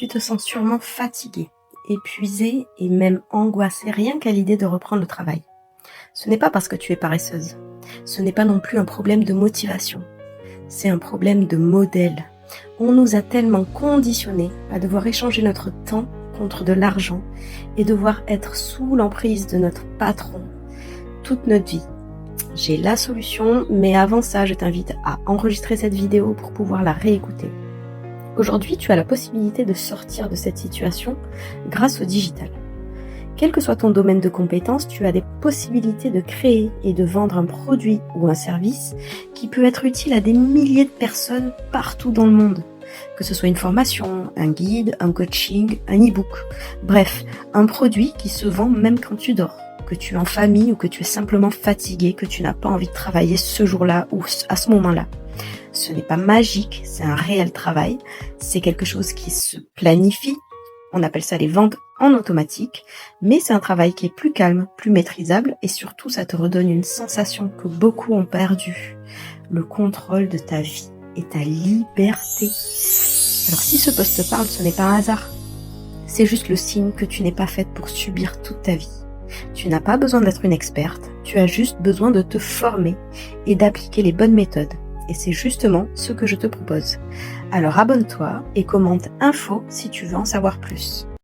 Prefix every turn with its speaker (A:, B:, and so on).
A: Tu te sens sûrement fatiguée, épuisée et même angoissée rien qu'à l'idée de reprendre le travail. Ce n'est pas parce que tu es paresseuse. Ce n'est pas non plus un problème de motivation. C'est un problème de modèle. On nous a tellement conditionnés à devoir échanger notre temps contre de l'argent et devoir être sous l'emprise de notre patron toute notre vie. J'ai la solution, mais avant ça, je t'invite à enregistrer cette vidéo pour pouvoir la réécouter. Aujourd'hui, tu as la possibilité de sortir de cette situation grâce au digital. Quel que soit ton domaine de compétences, tu as des possibilités de créer et de vendre un produit ou un service qui peut être utile à des milliers de personnes partout dans le monde. Que ce soit une formation, un guide, un coaching, un e-book. Bref, un produit qui se vend même quand tu dors, que tu es en famille ou que tu es simplement fatigué, que tu n'as pas envie de travailler ce jour-là ou à ce moment-là. Ce n'est pas magique, c'est un réel travail, c'est quelque chose qui se planifie, on appelle ça les ventes en automatique, mais c'est un travail qui est plus calme, plus maîtrisable et surtout ça te redonne une sensation que beaucoup ont perdue, le contrôle de ta vie et ta liberté. Alors si ce post te parle, ce n'est pas un hasard, c'est juste le signe que tu n'es pas faite pour subir toute ta vie. Tu n'as pas besoin d'être une experte, tu as juste besoin de te former et d'appliquer les bonnes méthodes. Et c'est justement ce que je te propose. Alors abonne-toi et commente info si tu veux en savoir plus.